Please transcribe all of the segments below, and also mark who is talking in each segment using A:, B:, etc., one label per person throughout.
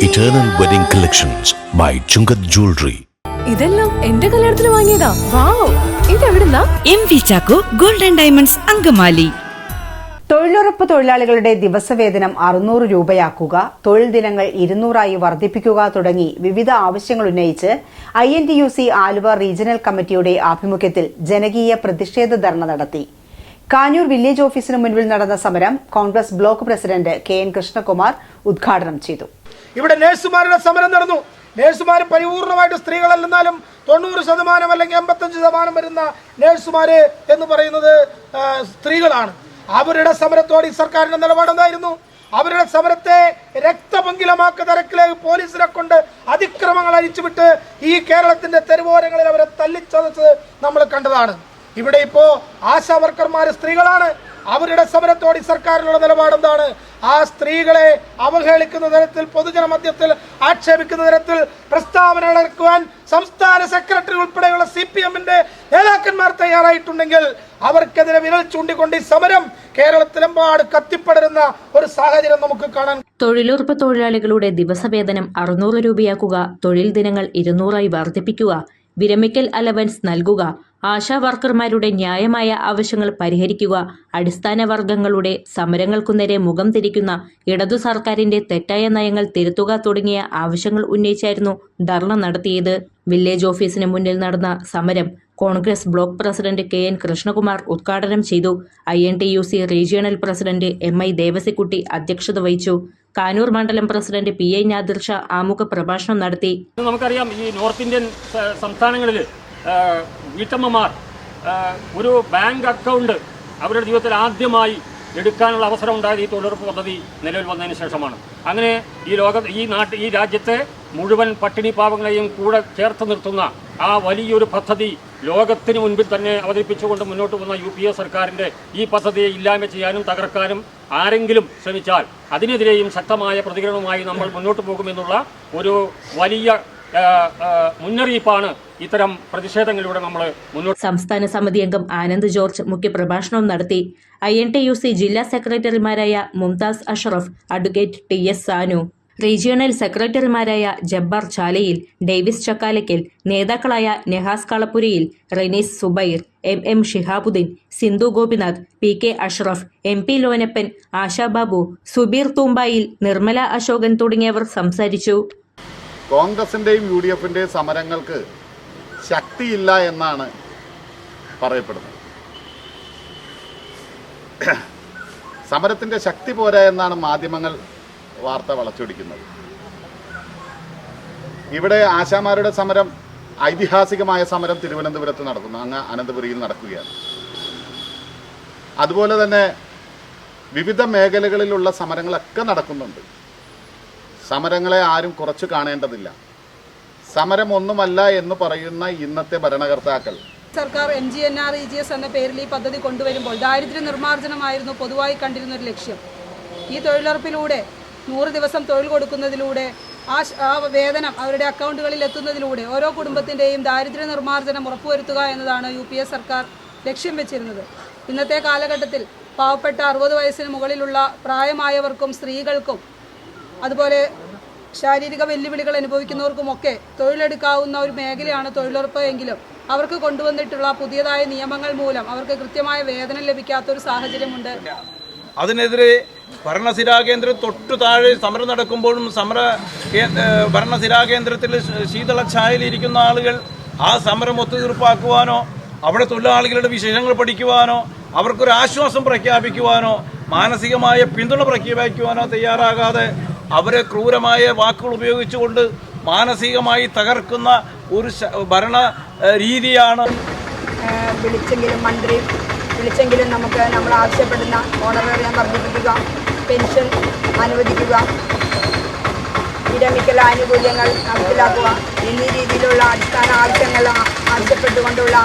A: Eternal Wedding Collections by Chungat Jewelry.
B: ഇതെല്ലാം എന്റെ കല്യാണത്തിന് വാങ്ങിയതാ. വാവ്, ഇതെവിടുന്നാ?
C: MV Chacko Gold and Diamonds Angamaly.
D: തൊഴിലുറപ്പ് തൊഴിലാളികളുടെ ദിവസവേതനം 600 രൂപയാക്കുക, തൊഴിൽ ദിനങ്ങൾ 200 വർദ്ധിപ്പിക്കുക തുടങ്ങി വിവിധ ആവശ്യങ്ങൾ ഉന്നയിച്ച് INTUC ആലുവ റീജിയണൽ കമ്മിറ്റിയുടെ ആഭിമുഖ്യത്തിൽ ജനകീയ പ്രതിഷേധ ധർണ നടത്തി. കാഞ്ഞൂർ വില്ലേജ് ഓഫീസിന് മുൻപിൽ നടന്ന സമരം Congress block president KN Krishnakumar ഉദ്ഘാടനം ചെയ്തു.
E: ഇവിടെ നഴ്സുമാരുടെ സമരം നടന്നു. നഴ്സുമാർ പരിപൂർണമായിട്ട് സ്ത്രീകളല്ലെന്നാലും 90% അല്ലെങ്കിൽ 85% വരുന്ന നഴ്സുമാര് എന്ന് പറയുന്നത് സ്ത്രീകളാണ്. അവരുടെ സമരത്തോട് ഈ സർക്കാരിന്റെ നിലപാടെന്തായിരുന്നു? അവരുടെ സമരത്തെ രക്തപങ്കിലമാക്കുന്ന തരത്തിലേക്ക് പോലീസിനെ കൊണ്ട് അതിക്രമങ്ങൾ അഴിച്ചുവിട്ട് ഈ കേരളത്തിന്റെ തെരുവോരങ്ങളിൽ അവരെ തല്ലിച്ചതച്ച് നമ്മൾ കണ്ടതാണ്. ഇവിടെ ഇപ്പോ ആശാ വർക്കർമാർ സ്ത്രീകളാണ്. അവരുടെ സമരത്തോട് ഈ സർക്കാരിനുള്ള നിലപാടെന്താണ്? ആ സ്ത്രീകളെ അവഹേളിക്കുന്ന തരത്തിൽ, പൊതുജന മധ്യത്തിൽ ആക്ഷേപിക്കുന്ന തരത്തിൽ പ്രസ്താവനകൾ ഇറക്കുവാൻ സംസ്ഥാന സെക്രട്ടറി ഉൾപ്പെടെയുള്ള CPM-ന്റെ നേതാക്കന്മാർ തയ്യാറായിട്ടുണ്ടെങ്കിൽ അവർക്കെതിരെ വിരൽ ചൂണ്ടിക്കൊണ്ട് ഈ സമരം കേരളത്തിലെമ്പാട് കത്തിപ്പടരുന്ന ഒരു സാഹചര്യം നമുക്ക് കാണാൻ.
F: തൊഴിലുറപ്പ് തൊഴിലാളികളുടെ ദിവസവേതനം 600 രൂപയാക്കുക, തൊഴിൽ ദിനങ്ങൾ 200 വർദ്ധിപ്പിക്കുക, വിരമിക്കൽ അലവൻസ് നൽകുക, ആശാ വർക്കർമാരുടെ ന്യായമായ ആവശ്യങ്ങൾ പരിഹരിക്കുക, അടിസ്ഥാന വർഗങ്ങളുടെ സമരങ്ങൾക്കുനേരെ മുഖം തിരിക്കുന്ന ഇടതു സർക്കാരിന്റെ തെറ്റായ നയങ്ങൾ തിരുത്തുക തുടങ്ങിയ ആവശ്യങ്ങൾ ഉന്നയിച്ചായിരുന്നു ധർണ നടത്തിയത്. വില്ലേജ് ഓഫീസിന് മുന്നിൽ നടന്ന സമരം Congress block president KN Krishnakumar ഉദ്ഘാടനം ചെയ്തു. INTUC regional president MI Devasikutty അധ്യക്ഷത വഹിച്ചു. കാനൂർ മണ്ഡലം പ്രസിഡന്റ് PI നാദിർ ഷാ ആമുഖ പ്രഭാഷണം നടത്തി.
G: നമുക്കറിയാം, ഈ നോർത്ത് ഇന്ത്യൻ സംസ്ഥാനങ്ങളിൽ വീട്ടമ്മമാർ ഒരു ബാങ്ക് അക്കൗണ്ട് അവരുടെ ജീവിതത്തിൽ ആദ്യമായി എടുക്കാനുള്ള അവസരം ഉണ്ടായത് ഈ തൊഴിലുറപ്പ് പദ്ധതി നിലവിൽ വന്നതിന് ശേഷമാണ്. അങ്ങനെ ഈ രാജ്യത്തെ മുഴുവൻ പട്ടിണി പാവങ്ങളെയും കൂടെ ചേർത്ത് നിർത്തുന്ന ആ വലിയൊരു പദ്ധതി ലോകത്തിന് മുൻപിൽ തന്നെ അവതരിപ്പിച്ചുകൊണ്ട് മുന്നോട്ട് വന്ന UPA സർക്കാരിൻ്റെ ഈ പദ്ധതിയെ ഇല്ലായ്മ ചെയ്യാനും തകർക്കാനും ആരെങ്കിലും ശ്രമിച്ചാൽ അതിനെതിരെയും ശക്തമായ പ്രതികരണവുമായി നമ്മൾ മുന്നോട്ട് പോകുമെന്നുള്ള ഒരു വലിയ മുന്നറിയിപ്പാണ് ഇത്തരം പ്രതിഷേധങ്ങളിലൂടെ നമ്മൾ മുന്നോട്ട്.
F: സംസ്ഥാന സമിതി അംഗം ആനന്ദ് ജോർജ് മുഖ്യപ്രഭാഷണം നടത്തി. INTUC ജില്ലാ സെക്രട്ടറിമാരായ Mumtaz Ashraf, advocate TS Sanu, regional സെക്രട്ടറിമാരായ ജബ്ബാർ ചാലയിൽ, ഡേവിസ് ചക്കാലയ്ക്കൽ, നേതാക്കളായ Nahas കളപ്പുരയിൽ, Renees Zubair, MM Shihabuddin, Sindhu Gopinath, PK Ashraf, MP Lonappan, ASHA Babu, Subeer തൂമ്പായിൽ, Nirmala Ashokan തുടങ്ങിയവർ സംസാരിച്ചു.
H: കോൺഗ്രസിൻ്റെയും UDF-ൻ്റെയും സമരങ്ങൾക്ക് ശക്തിയില്ല എന്നാണ് പറയപ്പെടുന്നത്. സമരത്തിൻ്റെ ശക്തി പോരാ എന്നാണ് മാധ്യമങ്ങൾ വാർത്ത വളച്ചൊടിക്കുന്നത്. ഇവിടെ ആശാമാരുടെ സമരം, ഐതിഹാസികമായ സമരം തിരുവനന്തപുരത്ത് നടക്കുന്നു, അങ്ങ് അനന്തപുരിയിൽ നടക്കുകയാണ്. അതുപോലെ തന്നെ വിവിധ മേഖലകളിലുള്ള സമരങ്ങളൊക്കെ നടക്കുന്നുണ്ട്. സമരങ്ങളെ ആരും കുറച്ച് കാണേണ്ടതില്ല. സമരം ഒന്നുമല്ല എന്ന് പറയുന്ന ഇന്നത്തെ ഭരണകർത്താക്കൾ
I: സർക്കാർ MGNREGS എന്ന പേരിൽ ഈ പദ്ധതി കൊണ്ടുവരുമ്പോൾ ദാരിദ്ര്യ നിർമ്മാർജ്ജനമായിരുന്നു പൊതുവായി കണ്ടിരുന്ന ഒരു ലക്ഷ്യം. ഈ തൊഴിലുറപ്പിലൂടെ 100 ദിവസം തൊഴിൽ കൊടുക്കുന്നതിലൂടെ ആ വേതനം അവരുടെ അക്കൗണ്ടുകളിൽ എത്തുന്നതിലൂടെ ഓരോ കുടുംബത്തിൻ്റെയും ദാരിദ്ര്യ നിർമ്മാർജ്ജനം ഉറപ്പുവരുത്തുക എന്നതാണ് UPA സർക്കാർ ലക്ഷ്യം വെച്ചിരുന്നത്. ഇന്നത്തെ കാലഘട്ടത്തിൽ പാവപ്പെട്ട 60 വയസ്സിന് മുകളിലുള്ള പ്രായമായവർക്കും സ്ത്രീകൾക്കും അതുപോലെ ശാരീരിക വെല്ലുവിളികൾ അനുഭവിക്കുന്നവർക്കുമൊക്കെ തൊഴിലെടുക്കാവുന്ന ഒരു മേഖലയാണ് തൊഴിലുറപ്പ്. എങ്കിലും അവർക്ക് കൊണ്ടുവന്നിട്ടുള്ള പുതിയതായ നിയമങ്ങൾ മൂലം അവർക്ക് കൃത്യമായ വേതനം ലഭിക്കാത്തൊരു സാഹചര്യമുണ്ട്.
J: അതിനെതിരെ ഭരണസിരാകേന്ദ്രം തൊട്ടു താഴെ സമരം നടക്കുമ്പോഴും ഭരണസിരാകേന്ദ്രത്തിൽ ശീതളഛായയിലിരിക്കുന്ന ആളുകൾ ആ സമരം ഒത്തുതീർപ്പാക്കുവാനോ അവിടെ തൊഴിലാളികളുടെ വിശേഷങ്ങൾ പഠിക്കുവാനോ അവർക്കൊരു ആശ്വാസം പ്രഖ്യാപിക്കുവാനോ മാനസികമായ പിന്തുണ പ്രഖ്യാപിക്കുവാനോ തയ്യാറാകാതെ അവരെ ക്രൂരമായ വാക്കുകൾ ഉപയോഗിച്ചുകൊണ്ട് മാനസികമായി തകർക്കുന്ന ഒരു ഭരണ രീതിയാണ്.
D: വിളിച്ചെങ്കിലും നമ്മൾ ആവശ്യപ്പെടുന്ന ഓണറേറിയം വർദ്ധിപ്പിക്കുക, പെൻഷൻ അനുവദിക്കുക, വിരമിക്കൽ ആനുകൂല്യങ്ങൾ നടപ്പിലാക്കുക എന്നീ രീതിയിലുള്ള അടിസ്ഥാന ആവശ്യങ്ങൾ ആവശ്യപ്പെട്ടുകൊണ്ടുള്ള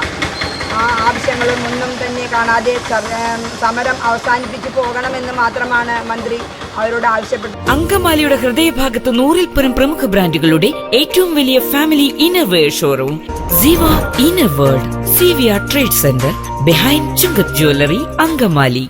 D: ആവശ്യങ്ങളും ഒന്നും തന്നെ കാണാതെ സമരം അവസാനിപ്പിച്ചു പോകണമെന്ന് മാത്രമാണ് മന്ത്രി അവരോട് ആവശ്യപ്പെട്ടത്.
C: അങ്കമാലിയുടെ ഹൃദയഭാഗത്ത് 100-ൽ-പരം പ്രമുഖ ബ്രാൻഡുകളുടെ ഏറ്റവും വലിയ family innerwear showroom Ziva ഇന്നർവേൾഡ്, CVR trade centre, behind Chungath jewellery, Angamaly.